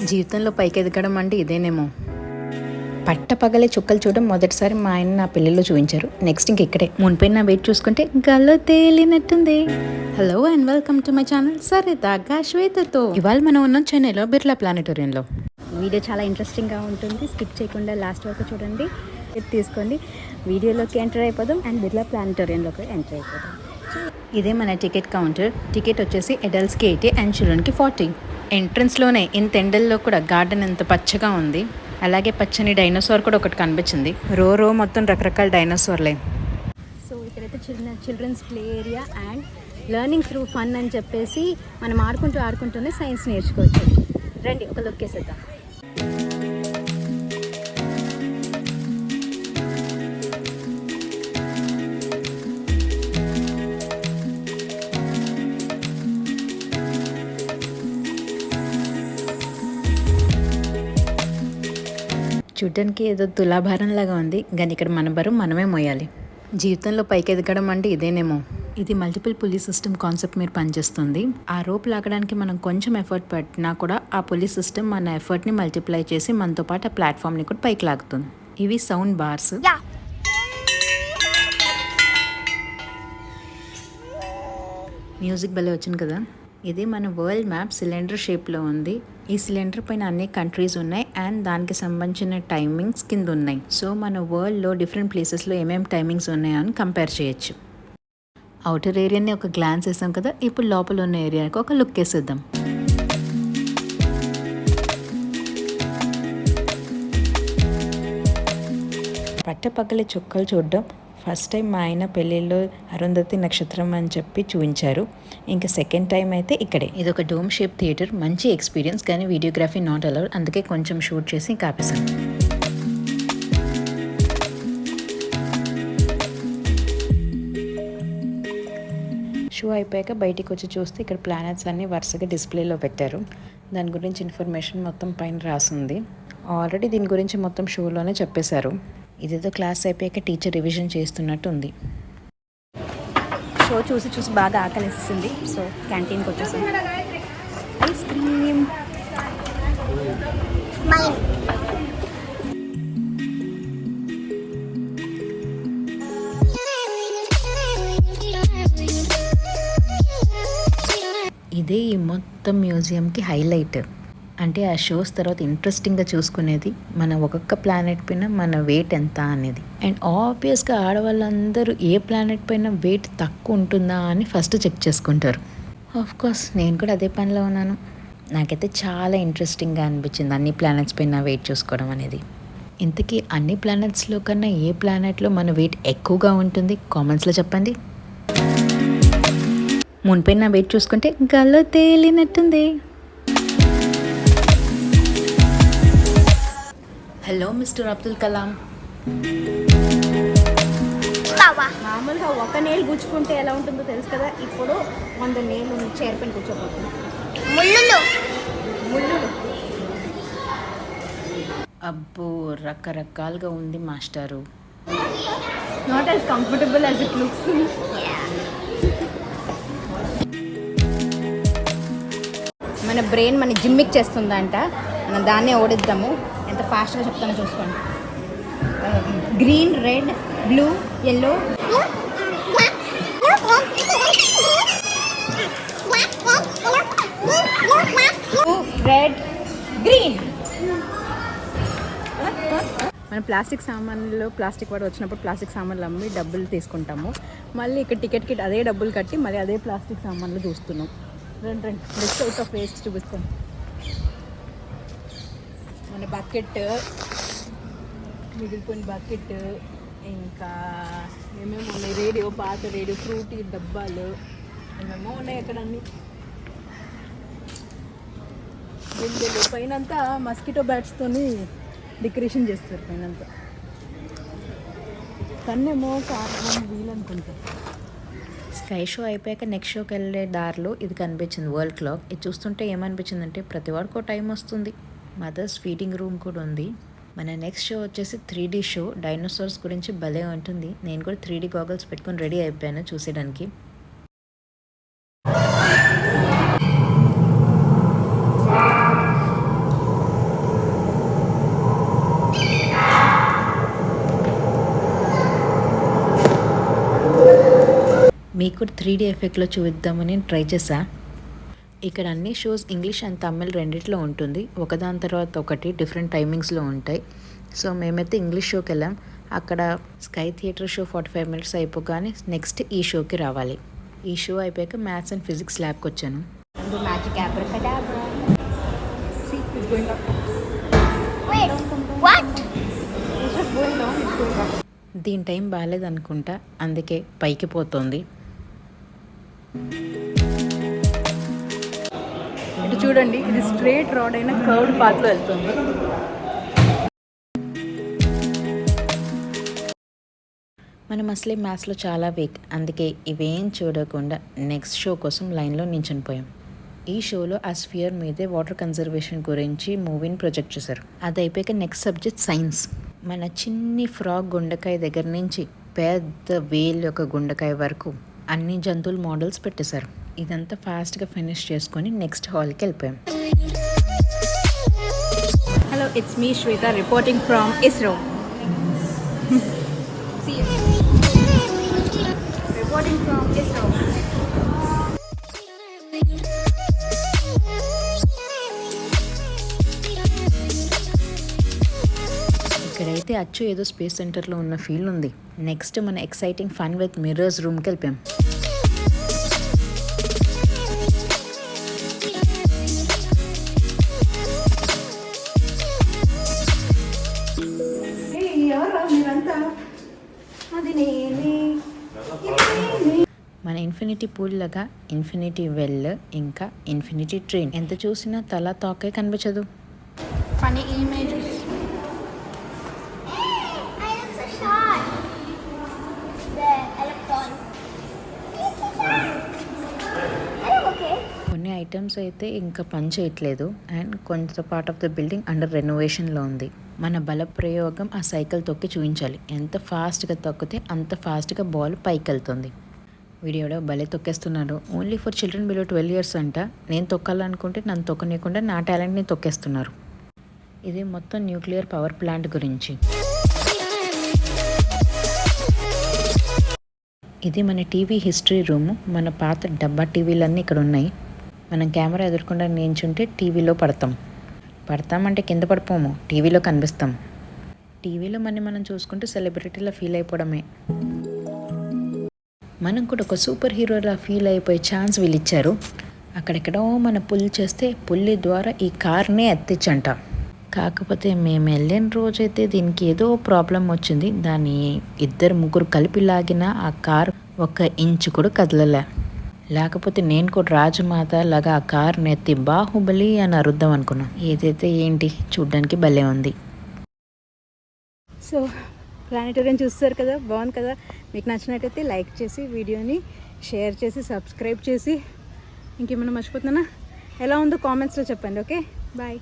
జీవితంలో పైకి ఎదగడం అంటే ఇదేనేమో. పట్టపగలే చుక్కలు చూడడం మొదటిసారి మా ఆయన నా పెళ్ళిలో చూపించారు. నెక్స్ట్ ఇంక ఇక్కడే మునిపై నా వెయిట్ చూసుకుంటే గల్లో తేలినట్టుంది. Hello and welcome to my channel సరిదాగా శ్వేతతో. ఇవాళ మనం ఉన్నాం చెన్నైలో బిర్లా ప్లానెటోరియంలో. వీడియో చాలా ఇంట్రెస్టింగ్గా ఉంటుంది. స్కిప్ చేయకుండా లాస్ట్ వరకు చూడండి. తీసుకోండి, వీడియోలోకి ఎంటర్ అయిపోదాం అండ్ బిర్లా ప్లానెటోరియంలోకి ఎంటర్ అయిపోదాం. ఇదే మన టికెట్ కౌంటర్. టికెట్ వచ్చేసి అడల్ట్స్కి 80 అండ్ చిల్డ్రన్కి 40. ఎంట్రన్స్లోనే ఇంత ఎండల్లో కూడా గార్డెన్ ఎంత పచ్చగా ఉంది. అలాగే పచ్చని డైనోసార్ కూడా ఒకటి కనిపించింది. రో మొత్తం రకరకాల డైనోసార్లే. సో ఇక్కడైతే children's play area and learning through fun అని చెప్పేసి మనం ఆడుకుంటూనే సైన్స్ నేర్చుకోవచ్చు. రండి ఒక లుక్ వేసేద్దాం. చూడ్డానికి ఏదో తులాభారం లాగా ఉంది, కానీ ఇక్కడ మన బరువు మనమే మోయాలి. జీవితంలో పైకి ఎదగడం అంటే ఇదేనేమో. ఇది మల్టిపుల్ పుల్లీ సిస్టమ్ కాన్సెప్ట్ మీద పనిచేస్తుంది. ఆ రోప్ లాగడానికి మనం కొంచెం ఎఫర్ట్ పెట్టినా కూడా ఆ పుల్లీ సిస్టమ్ మన ఎఫర్ట్ని మల్టిప్లై చేసి మనతో పాటు ఆ ప్లాట్ఫామ్ని కూడా పైకి లాగుతుంది. ఇవి సౌండ్ బార్స్. మ్యూజిక్ భలే వచ్చింది కదా. ఇది మన వరల్డ్ మ్యాప్ సిలిండర్ షేప్లో ఉంది. ఈ సిలిండర్ పైన అన్ని కంట్రీస్ ఉన్నాయి అండ్ దానికి సంబంధించిన టైమింగ్స్ కింద ఉన్నాయి. సో మన వరల్డ్లో డిఫరెంట్ ప్లేసెస్లో ఏమేమి టైమింగ్స్ ఉన్నాయో అని కంపేర్ చేయొచ్చు. అవుటర్ ఏరియాని ఒక గ్లాన్స్ వేసాం కదా, ఇప్పుడు లోపల ఉన్న ఏరియాకి ఒక లుక్ వేసేద్దాం. పట్టపక్కలే చుక్కలు చూడడం ఫస్ట్ టైం మా ఆయన పెళ్ళిళ్ళు అరుంధతి నక్షత్రం అని చెప్పి చూపించారు. ఇంకా సెకండ్ టైం అయితే ఇక్కడే. ఇది ఒక డోమ్ షేప్ థియేటర్. మంచి ఎక్స్పీరియన్స్, కానీ వీడియోగ్రఫీ నాట్ అలౌడ్. అందుకే కొంచెం షూట్ చేసి ఇంకా ఆపేసాను. షో అయిపోయాక బయటికి వచ్చి చూస్తే ఇక్కడ ప్లానెట్స్ అన్నీ వరుసగా డిస్ప్లేలో పెట్టారు. దాని గురించి ఇన్ఫర్మేషన్ మొత్తం పైన రాసింది. ఆల్రెడీ దీని గురించి మొత్తం షోలోనే చెప్పేశారు. ఇదేదో క్లాస్ అయిపోయాక టీచర్ రివిజన్ చేస్తున్నట్టు ఉంది. షో చూసి బాగా ఆకలిస్తుంది. సో క్యాంటీన్కి వచ్చేసాం. ఐస్ క్రీమ్ ఇదే ఈ మొత్తం మ్యూజియంకి హైలైట్. అంటే ఆ షోస్ తర్వాత ఇంట్రెస్టింగ్గా చూసుకునేది మన ఒక్కొక్క ప్లానెట్ పైన మన వెయిట్ ఎంత అనేది. అండ్ ఆబ్వియస్గా ఆడవాళ్ళందరూ ఏ ప్లానెట్ పైన వెయిట్ తక్కువ ఉంటుందా అని ఫస్ట్ చెక్ చేసుకుంటారు. ఆఫ్కోర్స్ నేను కూడా అదే పనిలో ఉన్నాను. నాకైతే చాలా ఇంట్రెస్టింగ్గా అనిపించింది అన్ని ప్లానెట్స్ పైన వెయిట్ చూసుకోవడం అనేది. ఇంతకీ అన్ని ప్లానెట్స్లో కన్నా ఏ ప్లానెట్లో మన వెయిట్ ఎక్కువగా ఉంటుంది కామెంట్స్లో చెప్పండి. మునిపైన వెయిట్ చూసుకుంటే గల్లో తేలినట్టుంది. Hello mister Abdul Kalam. మామూలుగా ఒక నేలు గుచ్చుకుంటే ఎలా ఉంటుందో తెలుసు కదా. ఇప్పుడు 100 నేలు చేరిపోయి కూర్చోబోతుంది. ముళ్ళు అబ్బో రకరకాలుగా ఉంది మాస్టారు. Not as comfortable as it looks. మన బ్రెయిన్ మన జిమ్మిక్ చేస్తుందంట. మనం దాన్నే ఓడిద్దాము. ఎంత ఫాస్ట్గా చెప్తానో చూసుకోండి. Green, red, blue, yellow. Red, green. మన ప్లాస్టిక్ సామాన్లు ప్లాస్టిక్ వాడు వచ్చినప్పుడు ప్లాస్టిక్ సామాన్లు అమ్మి డబ్బులు తీసుకుంటాము. మళ్ళీ ఇక్కడ టికెట్కి అదే డబ్బులు కట్టి మళ్ళీ అదే ప్లాస్టిక్ సామాన్లు చూస్తున్నాం. రండి బెస్ట్ అవుట్ ఆఫ్ వేస్ట్ చూపిస్తాం. మన బకెట్, మిగిలిపోయిన బకెట్, ఇంకా ఏమేమో ఉన్నాయి. రేడియో, పాత రేడియో, ఫ్రూటీ డబ్బాలు ఏమేమో ఉన్నాయి అక్కడ అన్నీ. బిందెలు పైనంతా మస్కిటో బ్యాట్స్తోని డెకరేషన్ చేస్తారు. పైనంతా కన్నేమో కారణం వీలనుకుంటా. స్కై షో అయిపోయాక నెక్స్ట్ షోకి వెళ్ళే దారిలో ఇది కనిపించింది, వరల్డ్ క్లాక్. ఇది చూస్తుంటే ఏమనిపించింది అంటే ప్రతి వాడికో టైం వస్తుంది. మదర్స్ ఫీడింగ్ రూమ్ కూడా ఉంది. మన నెక్స్ట్ షో వచ్చేసి 3D షో. డైనోసార్స్ గురించి భలే ఉంటుంది. నేను కూడా 3D గాగల్స్ పెట్టుకొని రెడీ అయిపోయాను చూసేయడానికి. మీకు 3D ఎఫెక్ట్లో చూపిద్దామని ట్రై చేసా. ఇక్కడ అన్ని షోస్ ఇంగ్లీష్ అండ్ తమిళ్ రెండిట్లో ఉంటుంది. ఒకదాని తర్వాత ఒకటి డిఫరెంట్ టైమింగ్స్లో ఉంటాయి. సో మేమైతే ఇంగ్లీష్ షోకి వెళ్ళాం. అక్కడ స్కై థియేటర్ షో 45 మినిట్స్ అయిపోగానే నెక్స్ట్ ఈ షోకి రావాలి. ఈ షో అయిపోయాక మ్యాథ్స్ అండ్ ఫిజిక్స్ ల్యాబ్కి వచ్చాను. Magic abracadabra. See, it's going up. Wait, what? It's just going down, it's going up. దీని టైం బాగాలేదనుకుంటా, అందుకే పైకి పోతుంది. ఇటు చూడండి, ఇది స్ట్రేట్ రోడ్ అయిన కర్వ్డ్ పాత్లో వెళ్తుంది. మనం అసలే మ్యాథ్స్లో చాలా వీక్, అందుకే ఇవేం చూడకుండా నెక్స్ట్ షో కోసం లైన్లో నించుని పోయాం. ఈ షోలో ఆ స్ఫియర్ మీదే వాటర్ కన్జర్వేషన్ గురించి మూవీని ప్రొజెక్ట్ చేశారు. అది అయిపోయాక నెక్స్ట్ సబ్జెక్ట్ సైన్స్. మన చిన్ని ఫ్రాగ్ గుండెకాయ దగ్గర నుంచి పెద్ద వేల్ యొక్క గుండెకాయ వరకు అన్ని జంతువుల మోడల్స్ పెట్టేశారు. ఇదంతా ఫాస్ట్గా ఫినిష్ చేసుకొని నెక్స్ట్ హాల్కి వెళ్ళిపోయాం. Hello, it's me Shweta reporting from ISRO. Reporting from ISRO. ఇక్కడైతే అచ్చు ఏదో స్పేస్ సెంటర్లో ఉన్న ఫీల్ ఉంది. నెక్స్ట్ మన ఎక్సైటింగ్ ఫన్ విత్ మిర్రర్స్ రూమ్కి వెళ్ళిపోయాం. మన ఇన్ఫినిటీ పూల్ లాగా ఇన్ఫినిటీ వెల్ ఇంకా ఇన్ఫినిటీ ట్రైన్ ఎంత చూసినా తల తోకే కనిపించదు. Funny images. I am so short. The electron. I'm okay. కొన్ని ఐటమ్స్ అయితే ఇంకా పని చేయట్లేదు అండ్ కొంత part of the building under రెనోవేషన్లో ఉంది. మన బల ప్రయోగం ఆ సైకిల్ తొక్కి చూపించాలి. ఎంత ఫాస్ట్గా తొక్కితే అంత ఫాస్ట్గా బాల్ పైకి వెళ్తుంది. వీడియోలో భలే తొక్కేస్తున్నారు. Only for children below 12 years అంట. నేను తొక్కాలనుకుంటే నన్ను తొక్కనీయకుండా నా టాలెంట్ని తొక్కేస్తున్నారు. ఇది మొత్తం న్యూక్లియర్ పవర్ ప్లాంట్ గురించి. ఇది మన టీవీ హిస్టరీ రూము. మన పాత డబ్బా టీవీలన్నీ ఇక్కడ ఉన్నాయి. మనం కెమెరా ఎదుర్కొండా నించుంటే టీవీలో పడతామంటే కింద పడిపోము, టీవీలో కనిపిస్తాం. టీవీలో మనం చూసుకుంటూ సెలబ్రిటీలా ఫీల్ అయిపోవడమే. మనం కూడా ఒక సూపర్ హీరోలా ఫీల్ అయిపోయే ఛాన్స్ వీళ్ళు ఇచ్చారు. అక్కడెక్కడో మనం పుల్ చేస్తే పుల్లి ద్వారా ఈ కార్నే ఎత్తిచ్చంట. కాకపోతే మేము వెళ్ళిన రోజైతే దీనికి ఏదో ప్రాబ్లం వచ్చింది. దాన్ని 2-3 కలిపి లాగిన ఆ కార్ 1 ఇంచు కూడా కదలలే. లేకపోతే నేను కూడా రాజమాత లాగా ఆ కార్ని ఎత్తి బాహుబలి అని అరుద్దాం అనుకున్నా. ఏదైతే ఏంటి, చూడ్డానికి భలే ఉంది. సో ప్లానెటోరియం చూస్తారు కదా, బాగుంది కదా. మీకు నచ్చినట్టయితే లైక్ చేసి వీడియోని షేర్ చేసి సబ్స్క్రైబ్ చేసి, ఇంకేమైనా మర్చిపోతున్నానా, ఎలా ఉందో కామెంట్స్లో చెప్పండి. Okay, bye.